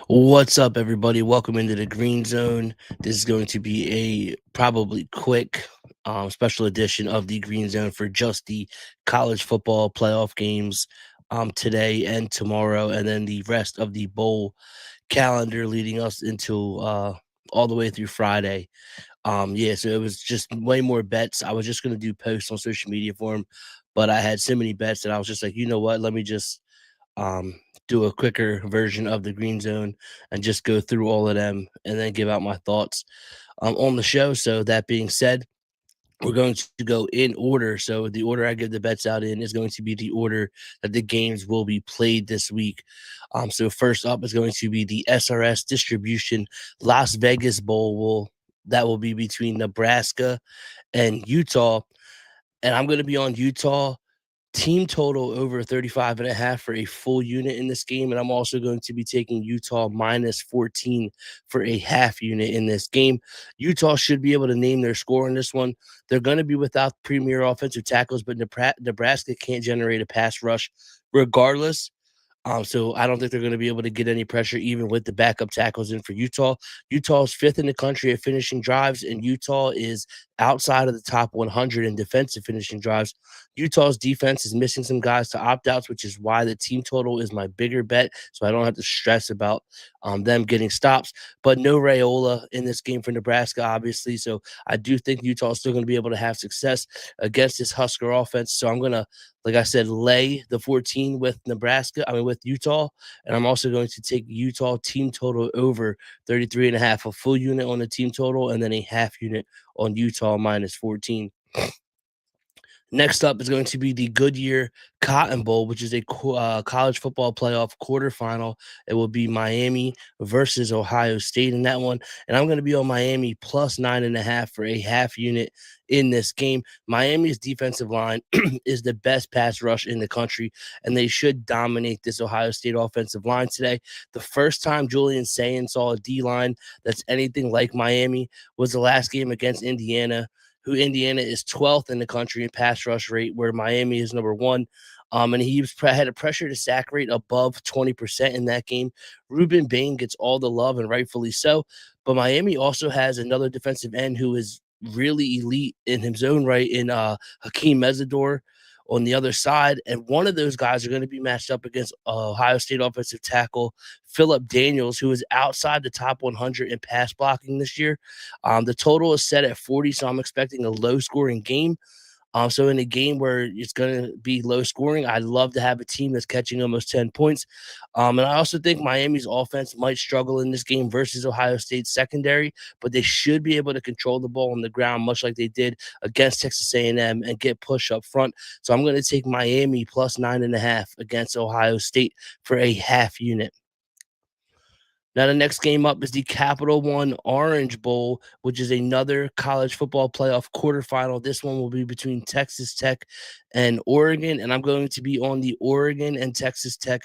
What's up, everybody? Welcome into the Green Zone. This is going to be a probably quick special edition of the Green Zone for just the college football playoff games today and tomorrow, and then the rest of the bowl calendar leading us into all the way through Friday. Yeah, so it was just way more bets. I was just going to do posts on social media for them, but I had so many bets that I was just like, you know what? Let me just um, do a quicker version of the Green Zone and just go through all of them and then give out my thoughts on the show. So that being said, we're going to go in order. So the order I give the bets out in is going to be the order that the games will be played this week. So first up is going to be the SRS distribution Las Vegas Bowl. That will be between Nebraska and Utah, and I'm going to be on Utah team total over 35.5 for a full unit in this game. And I'm also going to be taking Utah minus 14 for a half unit in this game. Utah should be able to name their score in this one. They're going to be without premier offensive tackles, but Nebraska can't generate a pass rush regardless. So I don't think they're going to be able to get any pressure even with the backup tackles in for Utah. Utah's fifth in the country at finishing drives, and Utah is outside of the top 100 in defensive finishing drives. Utah's defense is missing some guys to opt outs, which is why the team total is my bigger bet. So I don't have to stress about them getting stops. But no Rayola in this game for Nebraska, obviously. So I do think Utah is still going to be able to have success against this Husker offense. So I'm going to, like I said, lay the 14 with with Utah. And I'm also going to take Utah team total over 33.5, a full unit on the team total, and then a half unit on Utah minus 14. Next up is going to be the Goodyear Cotton Bowl, which is a college football playoff quarterfinal. It will be Miami versus Ohio State in that one. And I'm going to be on Miami plus 9.5 for a half unit in this game. Miami's defensive line is the best pass rush in the country, and they should dominate this Ohio State offensive line today. The first time Julian Sayin saw a D line that's anything like Miami was the last game against Indiana, who Indiana is 12th in the country in pass rush rate, where Miami is number one. And he had a pressure to sack rate above 20% in that game. Ruben Bain gets all the love, and rightfully so. But Miami also has another defensive end who is really elite in his own right in Hakeem Mesidor on the other side. And one of those guys are going to be matched up against Ohio State offensive tackle Philip Daniels, who is outside the top 100 in pass blocking this year. The total is set at 40, so I'm expecting a low scoring game. So in a game where it's going to be low scoring, I'd love to have a team that's catching almost 10 points. And I also think Miami's offense might struggle in this game versus Ohio State's secondary, but they should be able to control the ball on the ground, much like they did against Texas A&M, and get push up front. So I'm going to take Miami plus 9.5 against Ohio State for a half unit. Now, the next game up is the Capital One Orange Bowl, which is another college football playoff quarterfinal. This one will be between Texas Tech and Oregon, and I'm going to be on the Oregon and Texas Tech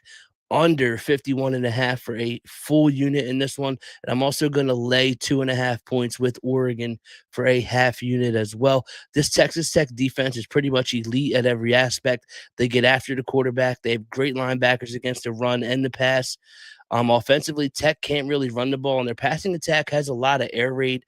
under 51.5 for a full unit in this one. And I'm also going to lay 2.5 points with Oregon for a half unit as well. This Texas Tech defense is pretty much elite at every aspect. They get after the quarterback. They have great linebackers against the run and the pass. Offensively, Tech can't really run the ball, and their passing attack has a lot of air raid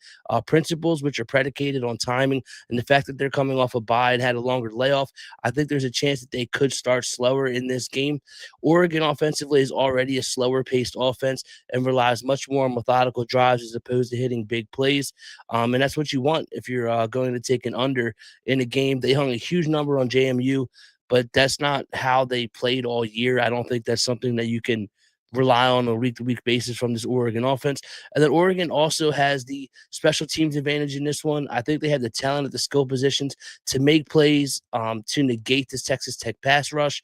principles, which are predicated on timing and the fact that they're coming off a bye and had a longer layoff. I think there's a chance that they could start slower in this game. Oregon offensively is already a slower paced offense and relies much more on methodical drives as opposed to hitting big plays. And that's what you want if you're going to take an under in a game. They hung a huge number on JMU, but that's not how they played all year. I don't think that's something that you can rely on a week-to-week basis from this Oregon offense. And then Oregon also has the special teams advantage in this one. I think they have the talent at the skill positions to make plays to negate this Texas Tech pass rush.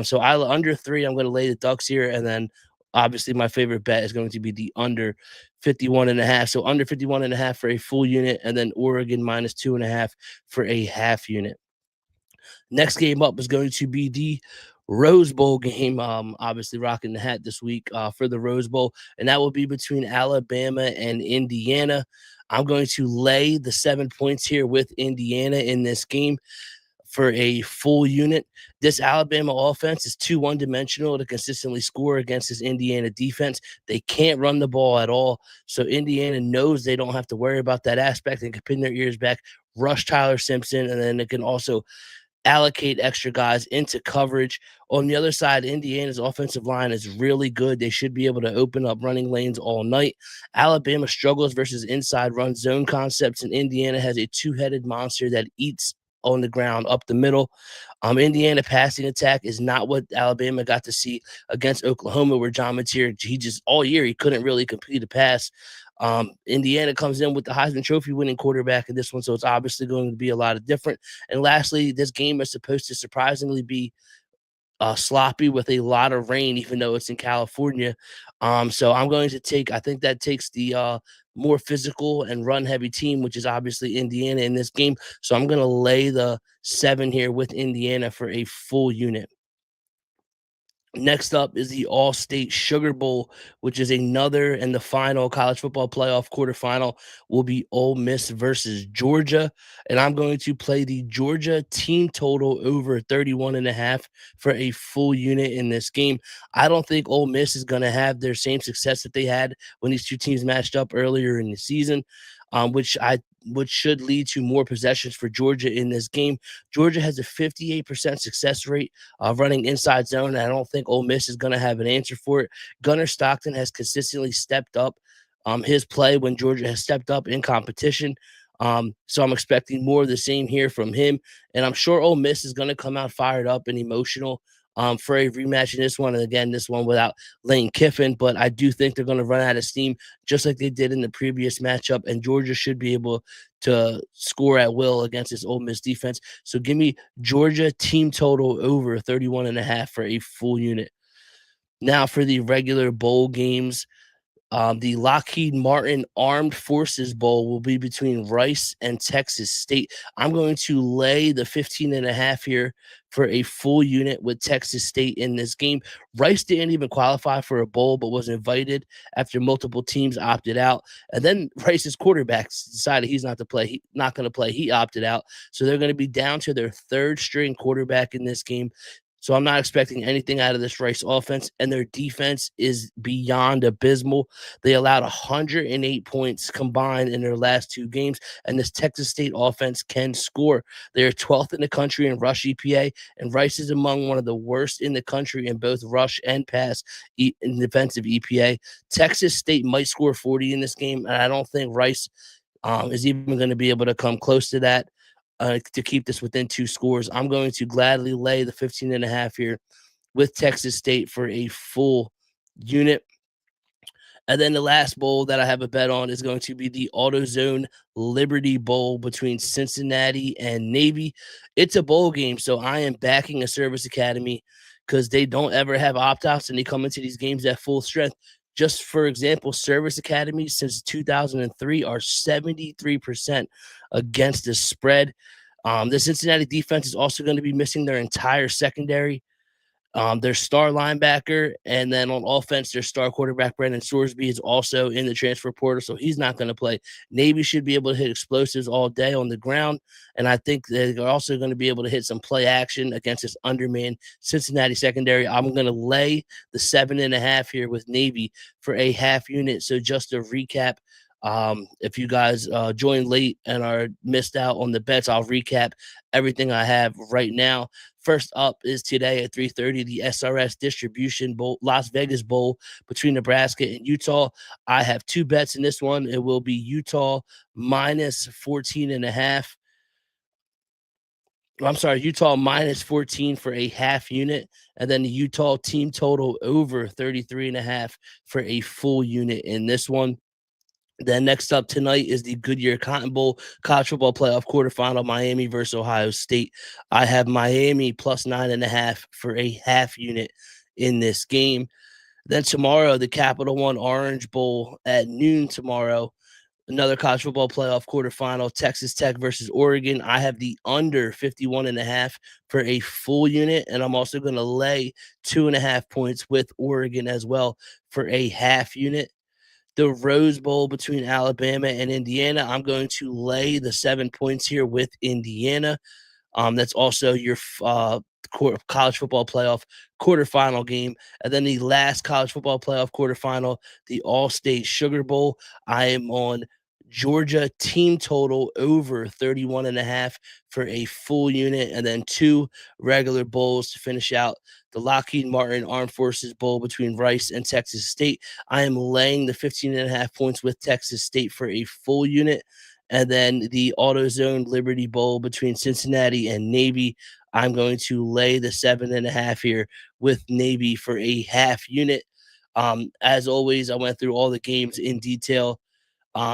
So I under 3, I'm going to lay the Ducks here, and then obviously my favorite bet is going to be the under 51.5. So under 51.5 for a full unit, and then Oregon minus 2.5 for a half unit. Next game up is going to be the Rose Bowl game. Obviously rocking the hat this week for the Rose Bowl, and that will be between Alabama and Indiana. I'm going to lay the 7 points here with Indiana in this game. for a full unit. This Alabama offense is too one-dimensional to consistently score against this Indiana defense. They can't run the ball at all. So Indiana knows they don't have to worry about that aspect and can pin their ears back, rush Tyler Simpson, and then it can also allocate extra guys into coverage. On the other side, Indiana's offensive line is really good. They should be able to open up running lanes all night. Alabama struggles versus inside run zone concepts, and Indiana has a two-headed monster that eats on the ground up the middle. Indiana passing attack is not what Alabama got to see against Oklahoma, where John Mateer, he just all year he couldn't really complete a pass. Indiana comes in with the Heisman Trophy winning quarterback in this one, so it's obviously going to be a lot of different. And lastly, this game is supposed to surprisingly be sloppy with a lot of rain, even though it's in California. So I'm going to take, I think that takes the more physical and run heavy team, which is obviously Indiana in this game. So I'm going to lay the 7 here with Indiana for a full unit. Next up is the All-State Sugar Bowl, which is another and the final college football playoff quarterfinal will be Ole Miss versus Georgia. And I'm going to play the Georgia team total over 31.5 for a full unit in this game. I don't think Ole Miss is going to have their same success that they had when these two teams matched up earlier in the season, which should lead to more possessions for Georgia in this game. Georgia has a 58% success rate running inside zone, and I don't think Ole Miss is going to have an answer for it. Gunnar Stockton has consistently stepped up his play when Georgia has stepped up in competition. So I'm expecting more of the same here from him, and I'm sure Ole Miss is going to come out fired up and emotional for a rematch in this one. And again, this one without Lane Kiffin, but I do think they're going to run out of steam just like they did in the previous matchup. And Georgia should be able to score at will against this Ole Miss defense. So give me Georgia team total over 31.5 for a full unit. Now for the regular bowl games. The Lockheed Martin Armed Forces Bowl will be between Rice and Texas State. I'm going to lay the 15.5 here for a full unit with Texas State in this game. Rice didn't even qualify for a bowl, but was invited after multiple teams opted out. And then Rice's quarterback decided he's not to play. Not going to play. He opted out. So they're going to be down to their third string quarterback in this game. So I'm not expecting anything out of this Rice offense, and their defense is beyond abysmal. They allowed 108 points combined in their last 2 games, and this Texas State offense can score. They are 12th in the country in rush EPA, and Rice is among one of the worst in the country in both rush and pass in defensive EPA. Texas State might score 40 in this game, and I don't think Rice is even going to be able to come close to that. To keep this within 2 scores. I'm going to gladly lay the 15.5 here with Texas State for a full unit. And then the last bowl that I have a bet on is going to be the AutoZone Liberty Bowl between Cincinnati and Navy. It's a bowl game, so I am backing a service academy because they don't ever have opt-outs and they come into these games at full strength. Just for example, service academies since 2003 are 73% against the spread. The Cincinnati defense is also going to be missing their entire secondary, their star linebacker, and then on offense, their star quarterback, Brandon Sorsby, is also in the transfer portal, so he's not going to play. Navy should be able to hit explosives all day on the ground, and I think they're also going to be able to hit some play action against this undermanned Cincinnati secondary. I'm going to lay the 7.5 here with Navy for a half unit. So just to recap, if you guys joined late and are missed out on the bets, I'll recap everything I have right now. First up is today at 3:30, the SRS Distribution Bowl, Las Vegas Bowl between Nebraska and Utah. I have 2 bets in this one. It will be Utah minus 14.5. I'm sorry, Utah minus 14 for a half unit, and then the Utah team total over 33.5 for a full unit in this one. Then next up tonight is the Goodyear Cotton Bowl college football playoff quarterfinal, Miami versus Ohio State. I have Miami plus 9.5 for a half unit in this game. Then tomorrow, the Capital One Orange Bowl at noon tomorrow. Another college football playoff quarterfinal, Texas Tech versus Oregon. I have the under 51.5 for a full unit, and I'm also going to lay 2.5 points with Oregon as well for a half unit. The Rose Bowl between Alabama and Indiana. I'm going to lay the 7 points here with Indiana. That's also your college football playoff quarterfinal game. And then the last college football playoff quarterfinal, the All State Sugar Bowl. I am on Georgia team total over 31.5 for a full unit, and then two regular bowls to finish out the Lockheed Martin Armed Forces Bowl between Rice and Texas State. I am laying the 15.5 points with Texas State for a full unit. And then the AutoZone Liberty Bowl between Cincinnati and Navy. I'm going to lay the 7.5 here with Navy for a half unit. As always, I went through all the games in detail.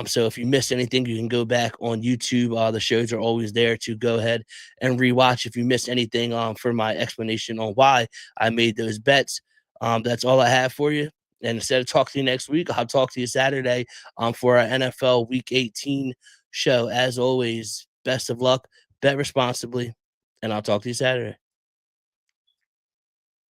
So if you missed anything, you can go back on YouTube. The shows are always there to go ahead and rewatch if you missed anything for my explanation on why I made those bets. That's all I have for you. And instead of talking to you next week, I'll talk to you Saturday for our NFL Week 18 show. As always, best of luck, bet responsibly, and I'll talk to you Saturday.